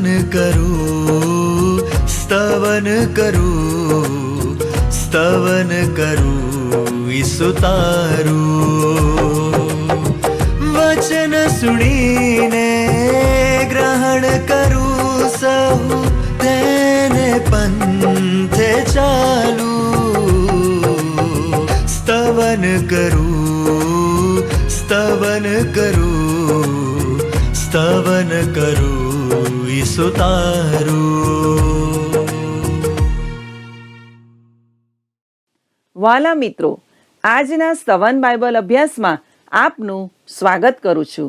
स्तवन करूं, स्तवन करूं, स्तवन करूं ईसु तारूं। वचन सुनीने ग्रहण करूं सहु, तेने पंथे चालू। स्तवन करूं, स्तवन करूं, स्तवन करूं ईसु तारूं। વાલા મિત્રો, આજના સ્તવન બાઇબલ અભ્યાસમાં આપનું સ્વાગત કરું છું.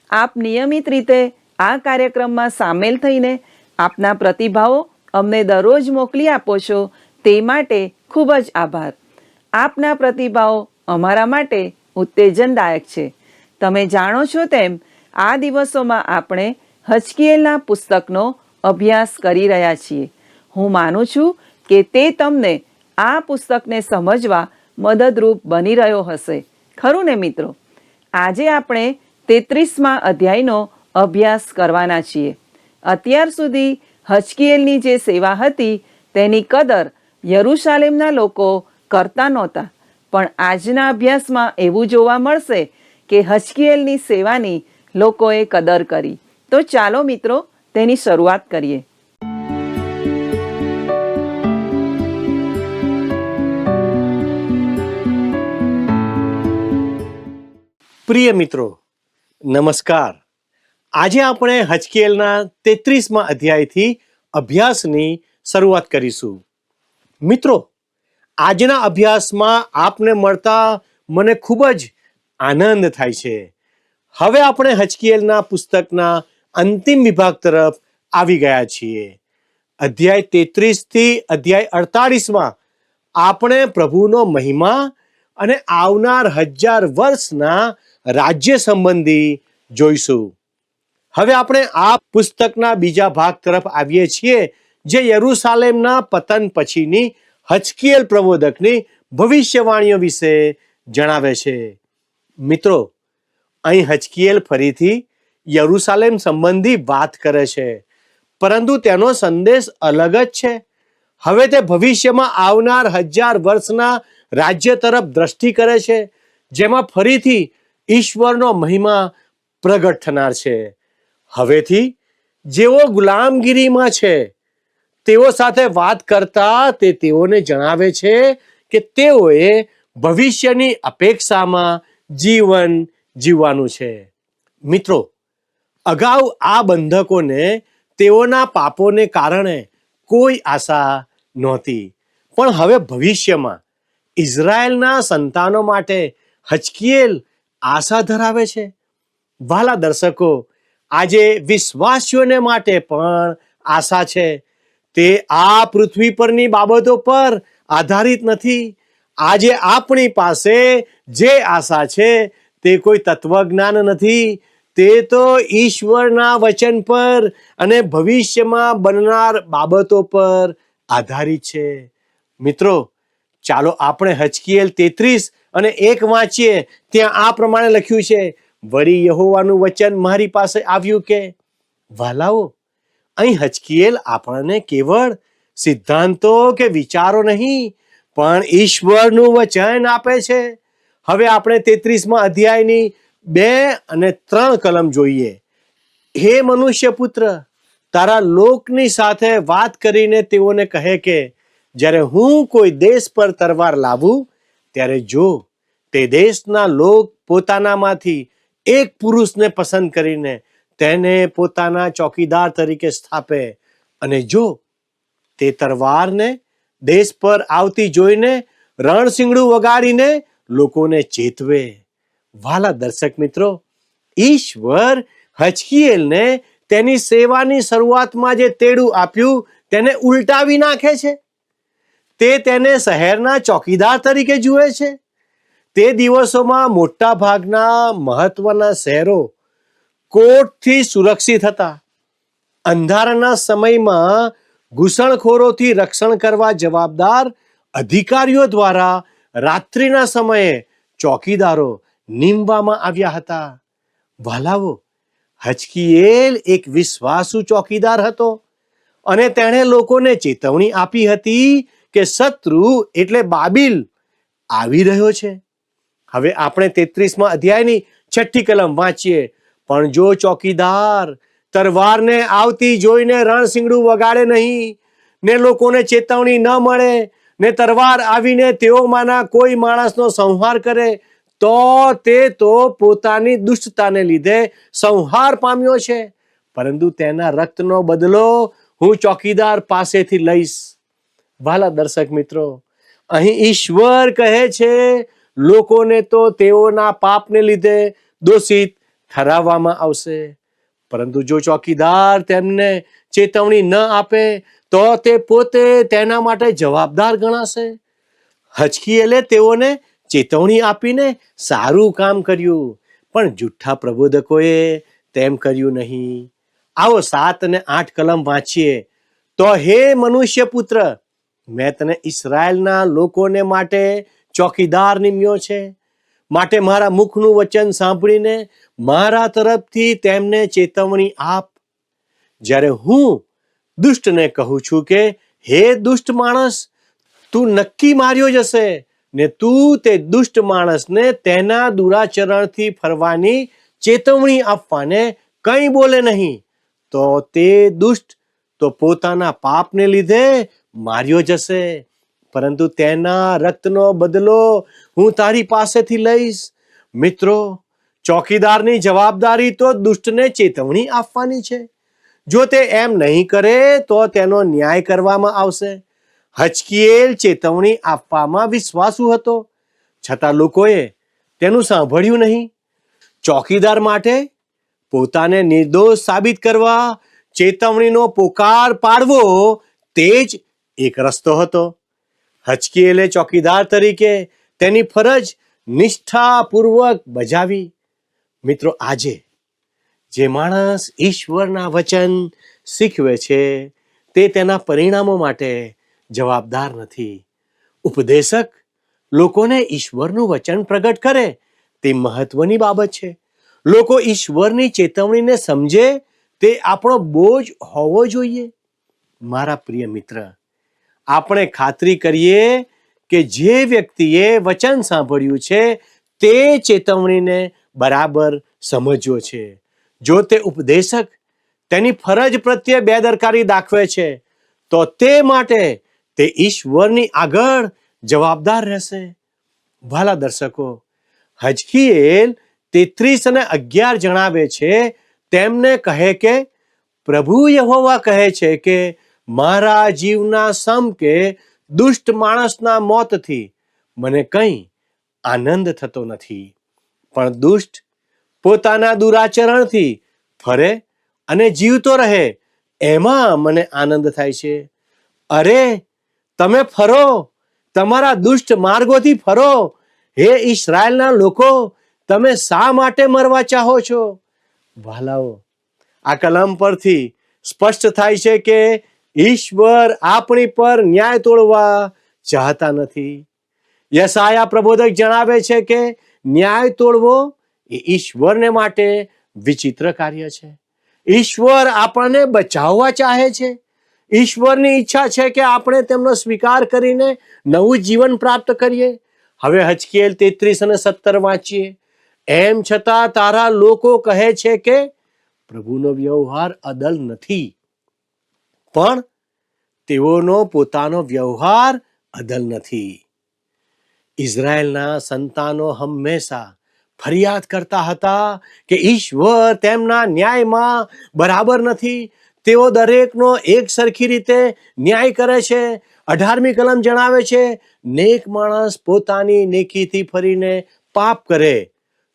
આપ નિયમિત રીતે આ કાર્યક્રમમાં સામેલ થઈને આપના પ્રતિભાવો અમને દરરોજ મોકલી આપો છો, તે માટે ખૂબ જ આભાર. આપના પ્રતિભાવો અમારા માટે ઉત્તેજનદાયક છે. તમે જાણો છો તેમ આ દિવસોમાં આપણે હજકીએલના પુસ્તકનો અભ્યાસ કરી રહ્યા છીએ. હું માનું છું કે તે તમને આ પુસ્તકને સમજવા મદદરૂપ બની રહ્યો હશે. ખરું ને મિત્રો? આજે આપણે 33મા અધ્યાયનો અભ્યાસ કરવાના છીએ. અત્યાર સુધી હજકીએલની જે સેવા હતી તેની કદર યરૂશાલેમના લોકો કરતા નહોતા, પણ આજના અભ્યાસમાં એવું જોવા મળશે કે હજકીએલની સેવાની લોકોએ કદર કરી. તો ચાલો મિત્રો, તેની શરૂઆત કરીએ. પ્રિય મિત્રો, નમસ્કાર. આજે આપણે હજકીએલના 33મા અધ્યાયથી અભ્યાસની શરૂઆત કરીશું. મિત્રો, આજના અભ્યાસમાં આપને મળતા મને ખૂબ જ આનંદ થાય છે. હવે આપણે હજકીએલના પુસ્તકના અંતિમ વિભાગ તરફ આવી ગયા છીએ. અધ્યાય 33 થી અધ્યાય 48માં આપણે પ્રભુનો મહિમા અને આવનાર 1000 વર્ષના રાજ્ય સંબંધી જોઈશું. હવે આપણે આ પુસ્તકના બીજા ભાગ તરફ આવીએ છીએ, જે યરૂશાલેમના પતન પછીની હજકીએલ પ્રબોધકની ભવિષ્યવાણીઓ વિશે જણાવે છે. મિત્રો, અહીં હજકીએલ ફરીથી યરૂશાલેમ સંબંધી વાત કરે છે, પરંતુ તેનો સંદેશ અલગ જ છે. હવે તે ભવિષ્યમાં આવનાર 1000 વર્ષના રાજ્ય તરફ દ્રષ્ટિ કરે છે, જેમાં ફરીથી ઈશ્વરનો મહિમા પ્રગટ થનાર છે. હવેથી જેઓ ગુલામગીરીમાં છે તેઓ સાથે વાત કરતા તે તેઓને જણાવે છે કે તેઓએ ભવિષ્યની અપેક્ષામાં જીવન જીવવાનું છે. મિત્રો, અગાઉ આ બંધકોને તેઓના પાપોને કારણે કોઈ આશા નહોતી, પણ હવે ભવિષ્યમાં ઇઝરાયેલના સંતાનો માટે હજકીએલ આશા ધરાવે છે. વહાલા દર્શકો, આજે વિશ્વાસીઓને માટે પણ આશા છે. તે આ પૃથ્વી પરની બાબતો પર આધારિત નથી. આજે આપણી પાસે જે આશા છે તે કોઈ તત્વજ્ઞાન નથી, તે તો ઈશ્વરના વચન પર અને ભવિષ્યમાં બનનાર બાબતો પર આધારિત છે. મિત્રો, ચાલો આપણે હજકીએલ 33 અને 1 વાંચીએ. ત્યાં આ પ્રમાણે લખ્યું છે, વળી યહોવાનું વચન મારી પાસે આવ્યું કે. વાલાઓ, અહીં હજકીએલ આપણને કેવળ સિદ્ધાંતો કે વિચારો નહીં, પણ ઈશ્વરનું વચન આપે છે. હવે આપણે 33મા અધ્યાયની 2 અને 3 કલમ જોઈએ. હે મનુષ્ય પુત્ર, તારા લોકની સાથે વાત કરીને તેઓને કહે કે જ્યારે હું કોઈ દેશ પર તરવાર લાવું ત્યારે જો તે દેશના લોક પોતાનામાંથી એક પુરુષને પસંદ કરીને તેને પોતાના ચોકીદાર તરીકે સ્થાપે, અને જો તે તરવારને દેશ પર આવતી જોઈને રણશીંગડું વગાડીને લોકોને ચેતવે. વાલા દર્શક મિત્રો, ઈશ્વર હજકીએલને તેની સેવાની શરૂઆતમાં જે તેડું આપ્યું તેને ઉલટાવી નાખે છે. તે તેને શહેરના ચોકીદાર તરીકે જુએ છે. તે દિવસોમાં મોટા ભાગના મહત્વના શહેરો કોટથી સુરક્ષિત હતા. અંધારાના સમયમાં ઘૂસણખોરોથી રક્ષણ કરવા જવાબદાર અધિકારીઓ દ્વારા રાત્રિના સમયે ચોકીદારો નીમવામાં આવ્યા હતા. વાલાઓ, હજકીએલ એક વિશ્વાસુ ચોકીદાર હતો અને તેણે લોકોને ચેતવણી આપી હતી કે શત્રુ એટલે બાબિલ આવી રહ્યો છે. હવે આપણે 33મા અધ્યાયની 6ઠ્ઠી કલમ વાંચીએ. પણ જો ચોકીદાર તરવારને આવતી જોઈને રણશીંગડું વગાડે નહીં, ને લોકોને ચેતવણી ન મળે, ને તરવાર આવીને તેઓમાંના કોઈ માણસનો સંહાર કરે, તો તે તો પોતાની દુષ્ટતાને લીધે સંહાર પામ્યો છે, પરંતુ તેના રક્તનો બદલો હું ચોકીદાર પાસેથી લઈશ. વાલા દર્શક મિત્રો, અહીં ઈશ્વર કહે છે લોકોને તો તેઓના પાપને લીધે દોષિત ઠરાવવામાં આવશે, પરંતુ જો ચોકીદાર તેમને ચેતવણી ન આપે તો તે પોતે તેના માટે જવાબદાર ગણાશે. હજકીએલે તેઓને ચેતવણી આપીને સારું કામ કર્યું, પણ જુઠ્ઠા પ્રબોધકોએ તેમ કર્યું નહીં. આવો 7 અને 8 કલમ વાંચીએ. તો હે મનુષ્ય પુત્ર, મેં તને ઇસ્રાયેલના લોકોને માટે ચોકીદાર નિમ્યો છે, માટે મારા મુખનું વચન સાંભળીને મારા તરફથી તેમને ચેતવણી આપ. જ્યારે હું દુષ્ટને કહું છું કે હે દુષ્ટ માણસ, તું નક્કી માર્યો જશે, ને તું તે દુષ્ટ માણસને તેના દુરાચરણથી ફરવાની ચેતવણી આપવાને કંઈ બોલે નહીં, તો તે દુષ્ટ તો પોતાના પાપને લીધે માર્યો જશે, પરંતુ તેના રક્તનો બદલો હું તારી પાસેથી લઈશ. મિત્રો, ચોકીદારની જવાબદારી તો દુષ્ટને ચેતવણી આપવાની છે. જો તે એમ નહીં કરે તો તેનો ન્યાય કરવામાં આવશે. હજકીએલ ચેતવણી આપવામાં વિશ્વાસુ હતો, છતાં લોકોએ તેનું સાંભળ્યું નહીં. ચોકીદાર માટે પોતાને નિર્દોષ સાબિત કરવા ચેતવણીનો પોકાર પાડવો તે જ એક રસ્તો હતો. હજકીએલે ચોકીદાર તરીકે તેની ફરજ નિષ્ઠાપૂર્વક બજાવી. મિત્રો, આજે જે માણસ ઈશ્વરના વચન શીખવે છે તે તેના પરિણામો માટે જવાબદાર નથી. ઉપદેશક લોકોને ઈશ્વરનું વચન પ્રગટ કરે તે મહત્વની બાબત છે. લોકો ઈશ્વરની ચેતવણીને સમજે તે આપણો બોજ હોવો જોઈએ. મારા પ્રિય મિત્ર, આપણે ખાતરી કરીએ કે જે વ્યક્તિએ વચન સાંભળ્યું છે તે ચેતવણીને બરાબર સમજ્યો છે. જો તે ઉપદેશક તેની ફરજ પ્રત્યે બેદરકારી દાખવે છે તો તે માટે તે ઈશ્વરની આગળ જવાબદાર રહેશે. વાલા દર્શકો, હજકીએલ 33 અને 11 જણાવે છે, તેમને કહે કે પ્રભુ યહોવા કહે છે કે મારા જીવના સમ કે દુષ્ટ માણસના મોતથી મને કંઈ આનંદ થતો નથી, પણ દુષ્ટ પોતાના દુરાચરણથી ફરે અને જીવતો રહે એમાં મને આનંદ થાય છે. અરે, તમે ફરો, તમારા દુષ્ટ માર્ગોથી ફરો. હે ઇસ્રાયેલના લોકો, તમે શા માટે મરવા ચાહો છો? વાલાઓ, આ કલમ પરથી સ્પષ્ટ થાય છે કે ઈશ્વર આપણી પર ન્યાય તોડવા ચાહતા નથી. યશાયા પ્રબોધક જણાવે છે કે ન્યાય તોડવો એ ઈશ્વરને માટે વિચિત્ર કાર્ય છે. ઈશ્વર આપણને બચાવવા ચાહે છે. ઈશ્વરની ઈચ્છા છે કે આપણે તેમનો સ્વીકાર કરીને નવું જીવન પ્રાપ્ત કરીએ. હવે હજકીએલ 33 અને 17 વાંચીએ. એમ છતાં તારા લોકો કહે છે કે પ્રભુનો વ્યવહાર અદલ નથી, પણ તેઓનો પોતાનો વ્યવહાર અદલ નથી. ઇઝરાયેલના સંતાનો હંમેશા ફરિયાદ કરતા હતા કે ઈશ્વર તેમના ન્યાયમાં બરાબર નથી. તેઓ દરેકનો એક સરખી રીતે ન્યાય કરે છે. 18મી કલમ જણાવે છે, નેક માણસ પોતાની નેકીથી ફરીને પાપ કરે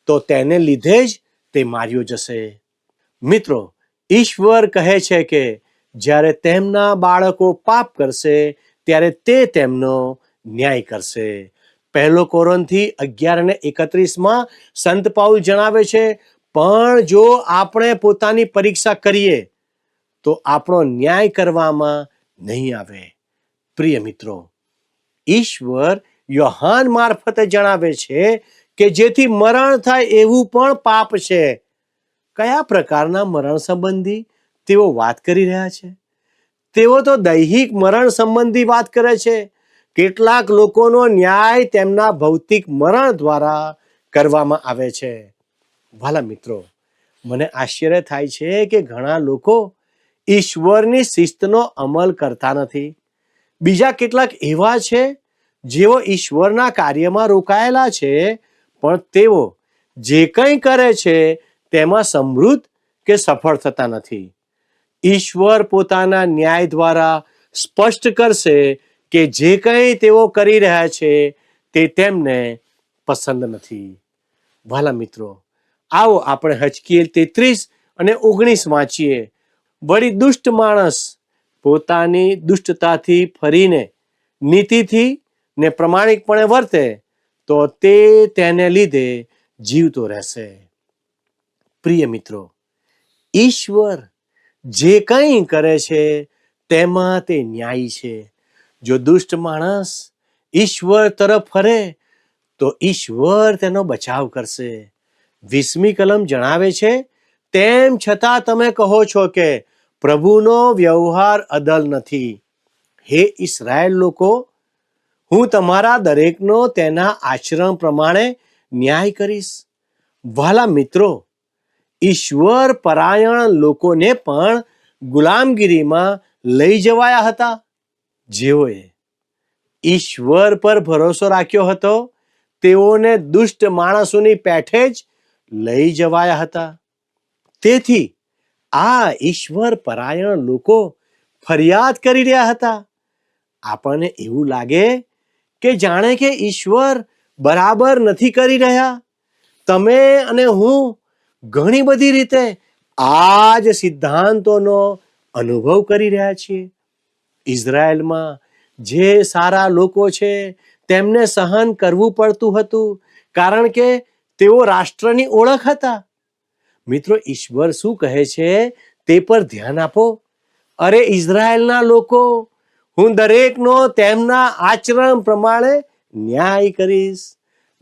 તો તેને લીધે જ તે માર્યો જશે. મિત્રો, ઈશ્વર કહે છે કે જ્યારે તેમના બાળકો પાપ કરશે ત્યારે તે તેમનો ન્યાય કરશે. 1 કોરિન્થી 11 અને 31 સંત પાઉલ જણાવે છે, પણ જો આપણે પોતાની પરીક્ષા કરીએ તો આપણો ન્યાય કરવામાં નહીં આવે. પ્રિય મિત્રો, ઈશ્વર યોહાન મારફતે જણાવે છે કે જેથી મરણ થાય એવું પણ પાપ છે. કયા પ્રકારના મરણ સંબંધી તેઓ વાત કરી રહ્યા છે? તેઓ તો દૈહિક મરણ સંબંધી વાત કરે છે. કેટલાક લોકોનો ન્યાય તેમના ભૌતિક મરણ દ્વારા કરવામાં આવે છે. વાલા મિત્રો, મને આશ્ચર્ય થાય છે કે ઘણા લોકો ઈશ્વરની શિસ્તનો અમલ કરતા નથી. બીજા કેટલાક એવા છે જેઓ ઈશ્વરના કાર્યમાં રોકાયેલા છે, પણ તેઓ જે કંઈ કરે છે તેમાં સમૃદ્ધ કે સફળ થતા નથી. ઈશ્વર પોતાના ન્યાય દ્વારા સ્પષ્ટ કરશે કે જે કંઈ તેઓ કરી રહ્યા છે તે તેમને પસંદ નથી. વાલા મિત્રો, આવો આપણે હજકીએલ 33 અને 19 વાંચીએ. વળી દુષ્ટ માણસ પોતાની દુષ્ટતાથી ફરીને નીતિથી ને પ્રમાણિકપણે વર્તે તો તે તેને લીધે જીવતો રહેશે. પ્રિય મિત્રો, ઈશ્વર જે કંઈ કરે છે તેમાં તે ન્યાયી છે. જો દુષ્ટ માણસ ઈશ્વર તરફ ફરે તો ઈશ્વર તેનો બચાવ કરશે. 20મી કલમ જણાવે છે, તેમ છતાં તમે કહો છો કે પ્રભુનો વ્યવહાર અદલ નથી. હે ઇસ્રાયેલ લોકો, હું તમારા દરેકનો તેના આચરણ પ્રમાણે ન્યાય કરીશ. વાલા મિત્રો, ઈશ્વર પરાયણ લોકોને પણ ગુલામગીરીમાં લઈ જવાયા હતા. જેઓએ ઈશ્વર પર ભરોસો રાખ્યો હતો તેઓને દુષ્ટ માણસોની પેઠે જ લઈ જવાયા હતા. તેથી આ ઈશ્વર પરાયણ લોકો ફરિયાદ કરી રહ્યા હતા. આપણને એવું લાગે કે જાણે કે ઈશ્વર બરાબર નથી કરી રહ્યા. તમે અને હું ઘણી બધી રીતે આ જ સિદ્ધાંતોનો અનુભવ કરી રહ્યા છીએ. ઇઝરાયલમાં જે સારા લોકો છે તેમને સહન કરવું પડતું હતું, કારણ કે તેઓ રાષ્ટ્રની ઓળખ હતા. મિત્રો, ઈશ્વર શું કહે છે તે પર ધ્યાન આપો. અરે ઇઝરાયલના લોકો, હું દરેકનો તેમના આચરણ પ્રમાણે ન્યાય કરીશ.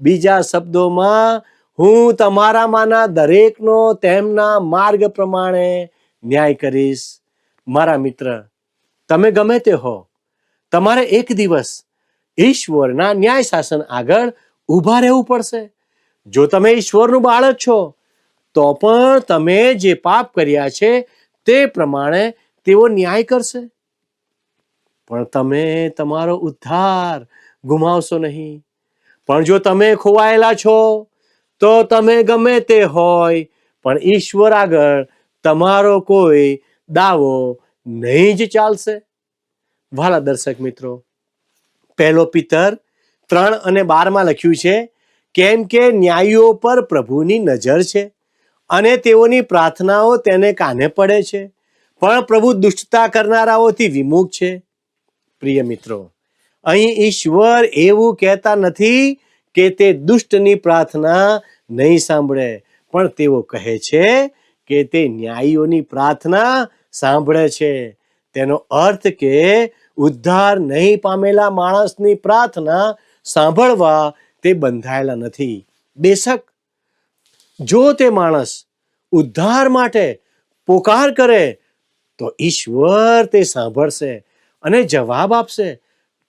બીજા શબ્દોમાં, હું તમારામાંના દરેકનો તેમના માર્ગ પ્રમાણે ન્યાય કરીશ. મારા મિત્ર, તમે ગમે તે હો, તમારે એક દિવસ ઈશ્વરના ન્યાય શાસન આગળ ઊભા રહેવું પડશે. જો તમે ઈશ્વરનું બાળક છો તો પણ તમે જે પાપ કર્યા છે તે પ્રમાણે તેઓ ન્યાય કરશે. પણ તમે તમારો ઉદ્ધાર ગુમાવશો નહીં. પણ જો તમે ખોવાયેલા છો તો તમે ગમે તે હોય, પણ ઈશ્વર આગળ તમારો કોઈ દાવો નહીં જ ચાલશે. વાલા દર્શક મિત્રો, 1 પિતર 3 અને 12 લખ્યું છે, કેમ કે ન્યાયીઓ પર પ્રભુની નજર છે અને તેઓની પ્રાર્થનાઓ તેને કાને પડે છે, પણ પ્રભુ દુષ્ટતા કરનારાઓથી વિમુખ છે. પ્રિય મિત્રો, અહીં ઈશ્વર એવું કહેતા નથી કે તે દુષ્ટની પ્રાર્થના નહીં સાંભળે, પણ તેઓ કહે છે કે તે ન્યાયીઓની પ્રાર્થના સાંભળે છે. તેનો અર્થ કે ઉદ્ધાર નહીં પામેલા માણસની પ્રાર્થના સાંભળવા તે બંધાયેલા નથી. બેશક જો તે માણસ ઉદ્ધાર માટે પોકાર કરે તો ઈશ્વર તે સાંભળશે અને જવાબ આપશે.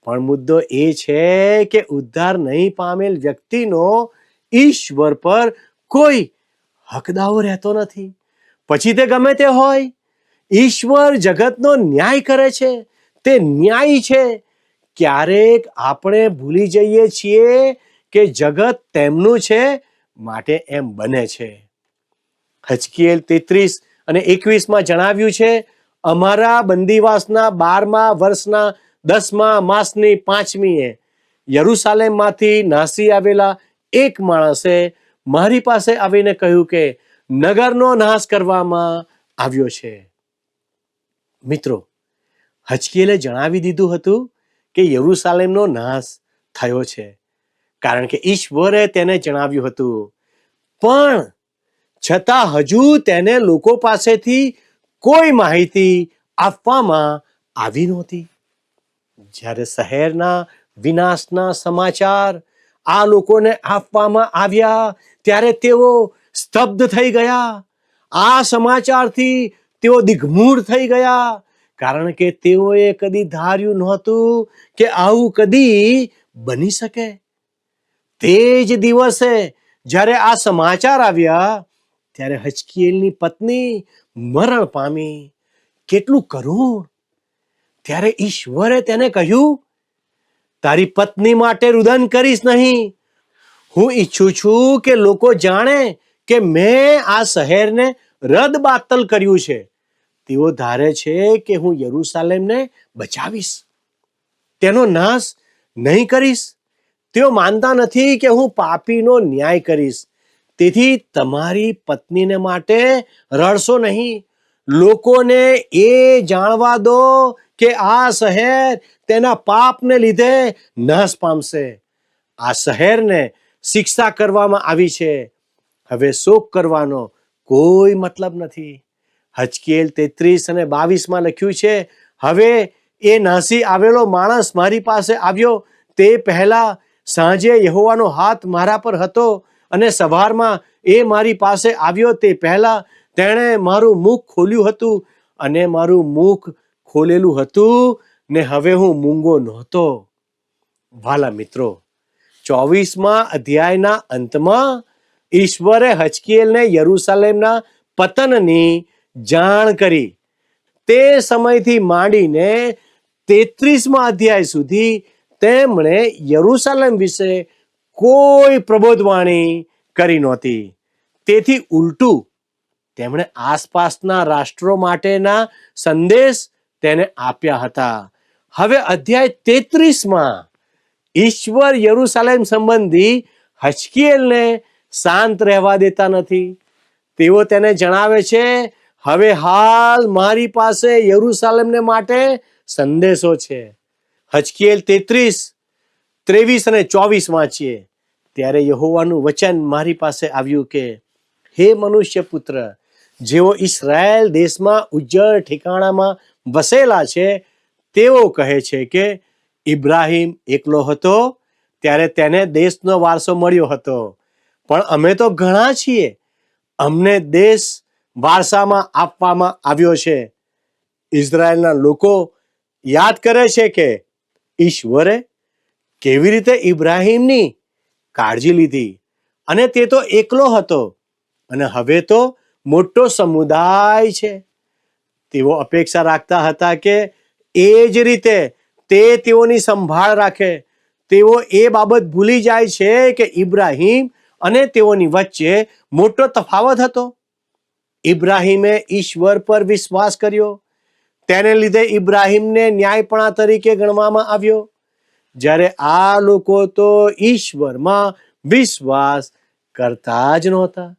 પણ મુદ્દો એ છે કે ઉદ્ધાર નહીં પામેલ વ્યક્તિનો ઈશ્વર પર કોઈ હકદાવો રહેતો નથી. પછી તે ગમે તે હોય, ઈશ્વર જગતનો ન્યાય કરે છે. તે ન્યાયી છે. ક્યારેક આપણે ભૂલી જઈએ છીએ કે જગત તેમનું છે, માટે એમ બને છે. હજકીએલ 33 અને 21 જણાવ્યું છે, અમારા બંદીવાસના 12મા વર્ષના 10મા માસની 5મીએ યરૂશાલેમમાંથી નાસી આવેલા એક માણસે મારી પાસે આવીને કહ્યું કે નગરનો નાશ કરવામાં આવ્યો છે. મિત્રો, હજકીએલે જણાવી દીધું હતું કે યરૂશાલેમનો નાશ થયો છે, કારણ કે ઈશ્વરે તેને જણાવ્યું હતું. પણ છતાં હજુ તેને લોકો પાસેથી કોઈ માહિતી આપવામાં આવી નહોતી. જ્યારે શહેરના વિનાશના સમાચાર આ લોકોને આપવામાં આવ્યા ત્યારે તેઓ સ્તબ્ધ થઈ ગયા. આ સમાચારથી તેઓ દિગ્મૂઢ થઈ ગયા, કારણ કે તેઓએ કદી ધાર્યું નહોતું કે આવું કદી બની શકે. તે જ દિવસે જ્યારે આ સમાચાર આવ્યા ત્યારે હજકીએલની પત્ની મરણ પામી. કેટલું કરુણ! ત્યારે ઈશ્વરે તેને કહ્યું, તારી પત્ની માટે રુદન કરીશ નહીં. હું ઈચ્છું છું કે લોકો જાણે કે મેં આ શહેરને રદ-બાતલ કર્યું છે. તેઓ ધારે છે કે હું યરૂશાલેમને બચાવીશ, તેનો નાશ નહીં કરીશ. તેઓ માનતા નથી કે હું પાપીનો ન્યાય કરીશ. તેથી તમારી પત્નીને માટે રડશો નહીં. લોકોને એ જાણવા દો કે આ શહેર તેના પાપને લીધે નાશ પામશે. આ શહેરને શિક્ષા કરવામાં આવી છે. હવે શોક કરવાનો કોઈ મતલબ નથી. હજકીએલ 33 અને 22 લખ્યું છે, હવે એ નાસી આવેલો માણસ મારી પાસે આવ્યો. તે પહેલા સાંજે યહોવાનો હાથ મારા પર હતો, અને સવારમાં એ મારી પાસે આવ્યો. તે પહેલા તેણે મારું મુખ ખોલ્યું હતું, અને મારું મુખ ખોલેલું હતું, ને હવે હું મૂંગો નહોતો. વાલા મિત્રો, 24મા અધ્યાયના અંતમાં ઈશ્વરે હજકીએલને યરૂશાલેમના પતનની જાણ કરી. તે સમયથી માંડીને 33મા અધ્યાય સુધી તેમણે યરૂશાલેમ વિશે કોઈ પ્રબોધવાણી કરી નહોતી. તેથી ઉલટું તેમણે આસપાસના રાષ્ટ્રો માટેના સંદેશ તેને આપ્યા હતા. હવે અધ્યાય 33માં ઈશ્વર યરૂશાલેમ સંબંધી હજકીએલને શાંત રહેવા દેતા નથી. તેઓ તેને જણાવે છે, હવે હાલ મારી પાસે યરૂશાલેમને માટે સંદેશો છે. હજકીએલ 33, 23 અને 24 વાંચીએ ત્યારે યહોવાનું વચન મારી પાસે આવ્યું કે, હે મનુષ્ય પુત્ર, જેઓ ઇસ્રાયેલ દેશમાં ઉજ્જડ ઠેકાણામાં વસેલા છે, તેઓ કહે છે કે ઇબ્રાહિમ એકલો હતો ત્યારે તેને દેશનો વારસો મળ્યો હતો, પણ અમે તો ઘણા છીએ, અમને દેશ વારસામાં આપવામાં આવ્યો છે. ઇઝરાયેલના લોકો યાદ કરે છે કે ઈશ્વરે કેવી રીતે ઇબ્રાહિમની કાળજી લીધી, અને તે તો એકલો હતો, અને હવે તો મોટો સમુદાય છે. તેઓ અપેક્ષા રાખતા હતા કે એ જ રીતે તે તેઓની સંભાળ રાખે. તેઓ એ બાબત ભૂલી જાય છે કે ઇબ્રાહિમ અને તેઓની વચ્ચે મોટો તફાવત હતો. ઇબ્રાહિમે ઈશ્વર પર વિશ્વાસ કર્યો, તેને લીધે ઇબ્રાહિમને ન્યાયપણા તરીકે ગણવામાં આવ્યો, જ્યારે આ લોકો તો ઈશ્વરમાં વિશ્વાસ કરતા જ નહોતા.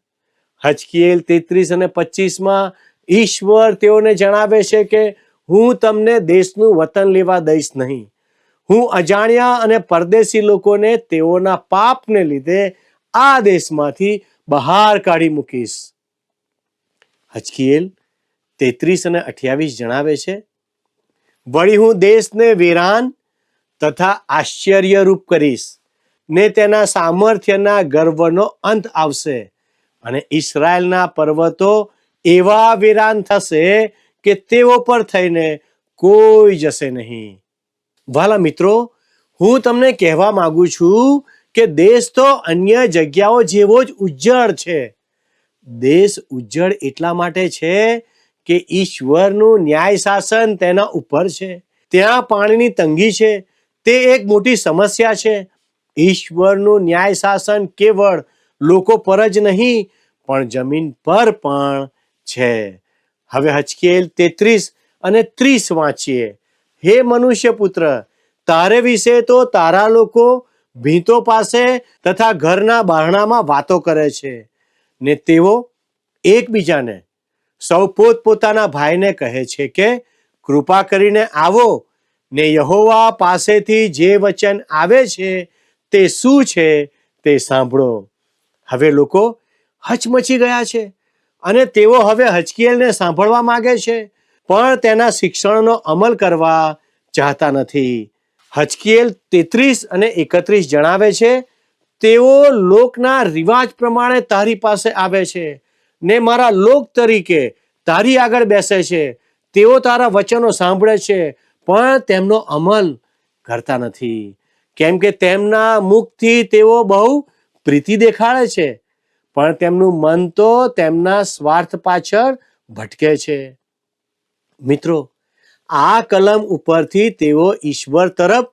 હજકીએલ 33 અને 25 ઈશ્વર તેઓને જણાવે છે કે હું તમને દેશનું વતન લેવા દઈશ નહીં. હું અજાણ્યા અને પરદેશી લોકોને તેઓના પાપને લીધે આ દેશમાંથી બહાર કાઢી મૂકીશ. હજકીએલ 33 અને 28 જણાવે છે, વળી હું દેશને વેરાન તથા આશ્ચર્યરૂપ કરીશ, ને તેના સામર્થ્યના ગર્વનો અંત આવશે, અને ઇસ્રાયેલના પર્વતો એવા વેરાન થશે કે તેઓ પર થઈને કોઈ જશે નહીં. વાલા મિત્રો, હું તમને કહેવા માંગુ છું કે દેશ તો અન્ય જગ્યાઓ જેવો જ ઉજ્જડ છે. દેશ ઉજ્જડ એટલા માટે છે કે ઈશ્વરનું ન્યાય શાસન તેના ઉપર છે. ત્યાં પાણીની તંગી છે, તે એક મોટી સમસ્યા છે. ઈશ્વરનું ન્યાય શાસન કેવળ લોકો પર જ નહીં, પણ જમીન પર પણ છે. હવે હજકીએલ 33 અને 30 વાંચીએ. હે મનુષ્ય પુત્ર, તારે વિશે તો તારા લોકો ભીંતો પાસે તથા ઘરના બારણામાં વાતો કરે છે, ને તેઓ એકબીજાને સૌ પોતપોતાના ભાઈને કહે છે કે કૃપા કરીને આવો, ને યહોવા પાસેથી જે વચન આવે છે તે શું છે તે સાંભળો. હવે લોકો હચમચી ગયા છે, અને તેઓ હવે હજકીએલને સાંભળવા માંગે છે, પણ તેના શિક્ષણનો અમલ કરવા ચાહતા નથી. હજકીએલ 33 અને 31 જણાવે છે, તેઓ લોકના રિવાજ પ્રમાણે તારી પાસે આવે છે, ને મારા લોક તરીકે તારી આગળ બેસે છે, તેઓ તારા વચનો સાંભળે છે, પણ તેમનો અમલ કરતા નથી. કેમ કે તેમના મુખથી તેઓ બહુ પ્રીતિ દેખાડે છે, પણ તેમનું મન તો તેમના સ્વાર્થ પાછળ ભટકે છે. મિત્રો, આ કલમ ઉપરથી તેઓ ઈશ્વર તરફ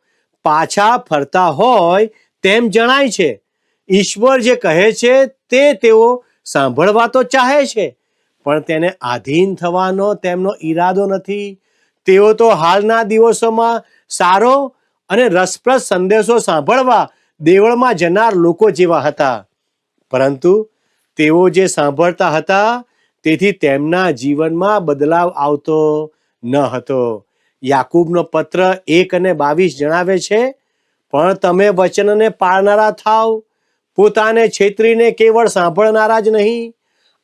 પાછા ફરતા હોય તેમ જણાય છે. ઈશ્વર જે કહે છે તે તેઓ સાંભળવા તો ચાહે છે, પણ તેને આધીન થવાનો તેમનો ઈરાદો નથી. તેઓ તો હાલના દિવસોમાં સારો અને રસપ્રદ સંદેશો સાંભળવા દેવળમાં જનાર લોકો જેવા હતા, પરંતુ તેઓ જે સાંભળતા હતા તેથી તેમના જીવનમાં બદલાવ આવતો ન હતો. યાકૂબનો પત્ર 1:22 જણાવે છે, પણ તમે વચનને પાળનારા થાવ, પોતાને છેતરીને કેવળ સાંભળનારા જ નહીં.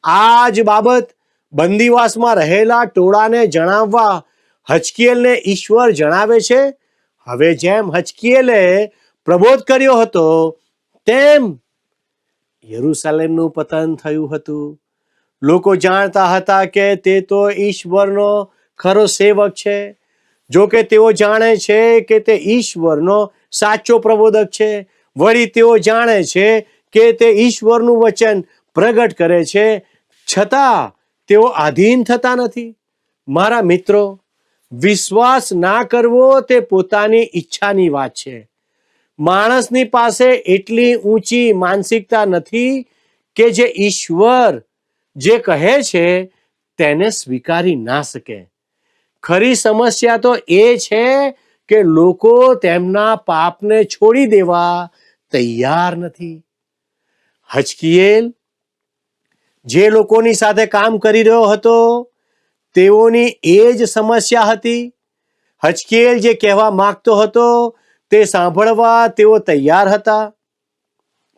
આ જ બાબત બંદીવાસમાં રહેલા ટોળાને જણાવવા હજકીએલને ઈશ્વર જણાવે છે. હવે જેમ હજકીએલે પ્રબોધ કર્યો હતો તેમ યરૂશાલેમનું પતન થયું હતું. લોકો જાણતા હતા કે તે તો ઈશ્વરનો ખરો સેવક છે. જો કે તેઓ જાણે છે કે તે ઈશ્વરનો સાચો પ્રબોધક છે. વળી તેઓ જાણે છે કે તે ઈશ્વરનું વચન પ્રગટ કરે છે, છતાં તેઓ આધીન થતા નથી. મારા મિત્રો, વિશ્વાસ ના કરવો તે પોતાની ઈચ્છાની વાત છે. માણસની પાસે એટલી ઊંચી માનસિકતા નથી કે જે ઈશ્વર જે કહે છે તેને સ્વીકારી ના શકે. ખરી સમસ્યા તો એ છે કે લોકો તેમના પાપને છોડી દેવા તૈયાર નથી. હજકીએલ જે લોકોની સાથે કામ કરી રહ્યો હતો તેઓની એ જ સમસ્યા હતી. હજકીએલ જે કહેવા માંગતો હતો તે સાંભળવા તેઓ તૈયાર હતા,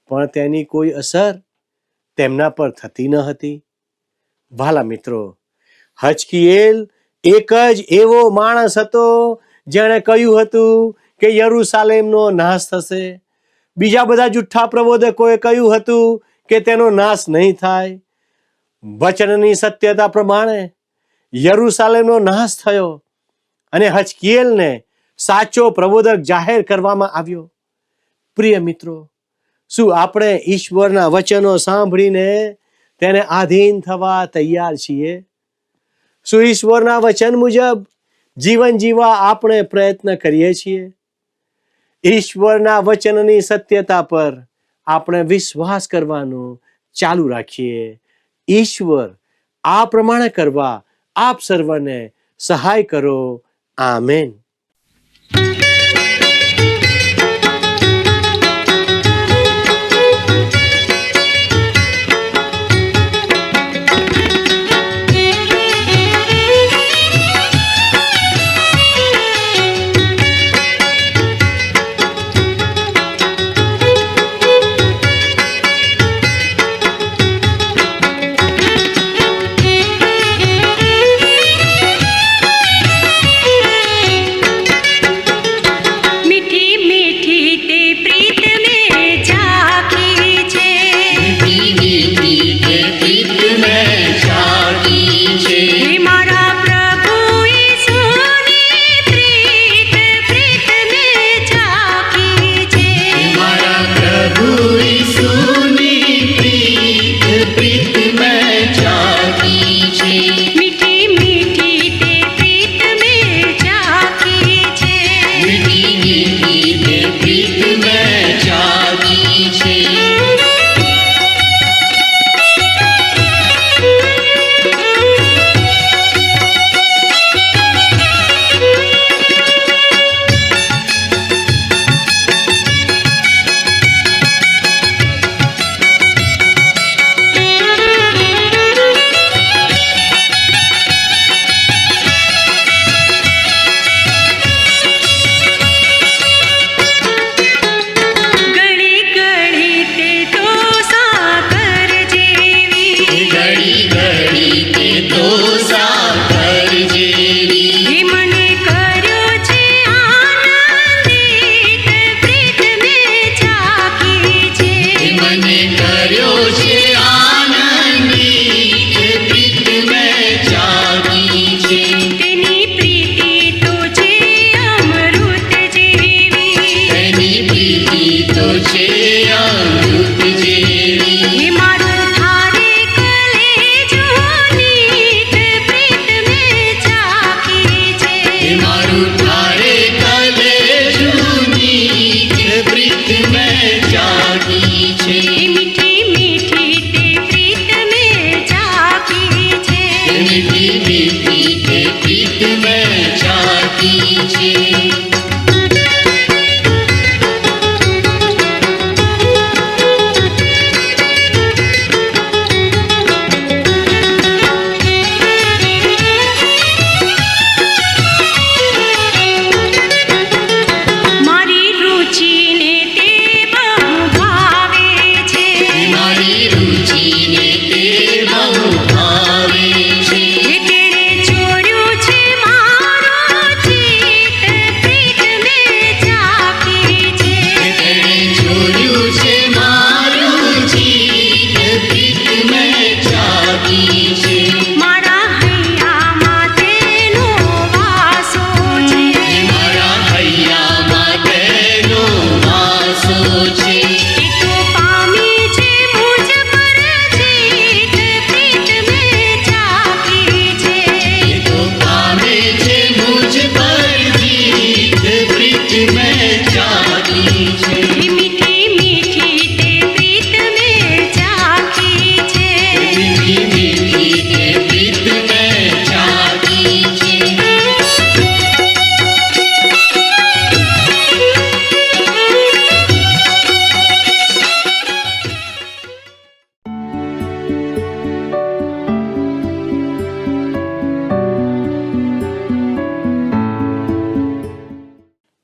પણ તેની કોઈ અસર તેમના પર થતી ન હતી. વાલા મિત્રો, હજકીએલ એક જ એવો માણસ હતો જેણે કહ્યું હતું કે યરૂશાલેમનો નાશ થશે. બીજા બધા જુઠ્ઠા પ્રબોધકોએ કહ્યું હતું કે તેનો નાશ નહીં થાય. વચનની સત્યતા પ્રમાણે યરૂશાલેમનો નાશ થયો અને હજકીએલને સાચો પ્રબોધક જાહેર કરવામાં આવ્યો. પ્રિય મિત્રો, શું આપણે ઈશ્વરના વચનો સાંભળીને તેને આધીન થવા તૈયાર છીએ? શું ઈશ્વરના વચન મુજબ જીવન જીવવા આપણે પ્રયત્ન કરીએ છીએ? ઈશ્વરના વચનની સત્યતા પર આપણે વિશ્વાસ કરવાનું ચાલુ રાખીએ. ઈશ્વર આ પ્રમાણે કરવા આપ સર્વને સહાય કરો. આમેન.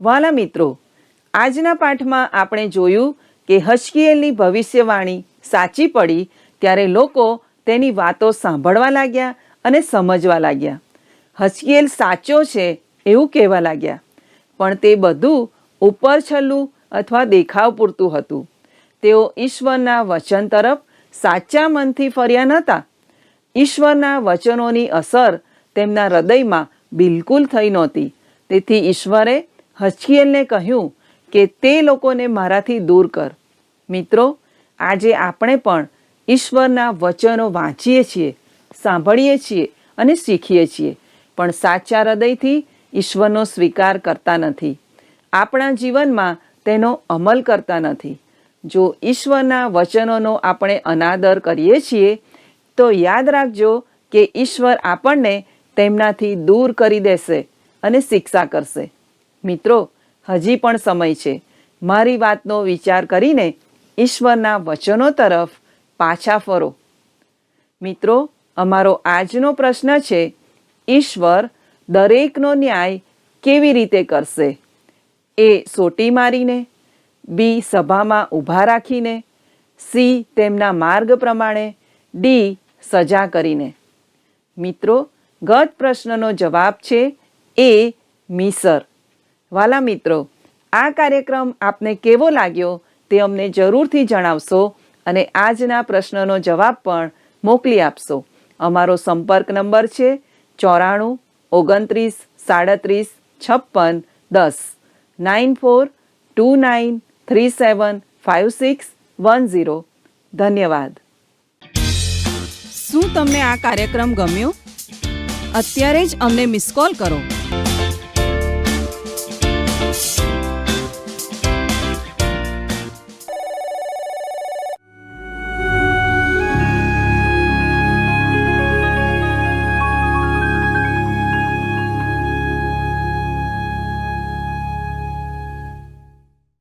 વાલા મિત્રો, આજના પાઠમાં આપણે જોયું કે હજકીએલની ભવિષ્યવાણી સાચી પડી ત્યારે લોકો તેની વાતો સાંભળવા લાગ્યા અને સમજવા લાગ્યા. હજકીએલ સાચો છે એવું કહેવા લાગ્યા. પણ તે બધું ઉપર છલ્લું અથવા દેખાવ પૂરતું હતું. તેઓ ઈશ્વરના વચન તરફ સાચા મનથી ફર્યા નહોતા. ઈશ્વરના વચનોની અસર તેમના હૃદયમાં બિલકુલ થઈ નહોતી. તેથી ઈશ્વરે હજકીએલને કહ્યું કે તે લોકોને મારાથી દૂર કર. મિત્રો, આજે આપણે પણ ઈશ્વરના વચનો વાંચીએ છીએ, સાંભળીએ છીએ અને શીખીએ છીએ, પણ સાચા હૃદયથી ઈશ્વરનો સ્વીકાર કરતા નથી. આપણા જીવનમાં તેનો અમલ કરતા નથી. જો ઈશ્વરના વચનોનો આપણે અનાદર કરીએ છીએ તો યાદ રાખજો કે ઈશ્વર આપણને તેમનાથી દૂર કરી દેશે અને શિક્ષા કરશે. મિત્રો, હજી પણ સમય છે. મારી વાતનો વિચાર કરીને ઈશ્વરના વચનો તરફ પાછા ફરો. મિત્રો, અમારો આજનો પ્રશ્ન છે, ઈશ્વર દરેકનો ન્યાય કેવી રીતે કરશે? એ સોટી મારીને, બી સભામાં ઊભા રાખીને, સી તેમના માર્ગ પ્રમાણે, ડી સજા કરીને. મિત્રો, ગત પ્રશ્નનો જવાબ છે એ મિસર. વાલા મિત્રો, આ કાર્યક્રમ આપને કેવો લાગ્યો તે અમને જરૂરથી જણાવશો અને આજના પ્રશ્નનો જવાબ પણ મોકલી આપશો. અમારો સંપર્ક નંબર છે 94 29 37 56 10 9429375610. ધન્યવાદ. શું તમને આ કાર્યક્રમ ગમ્યો? અત્યારે જ અમને મિસ કોલ કરો.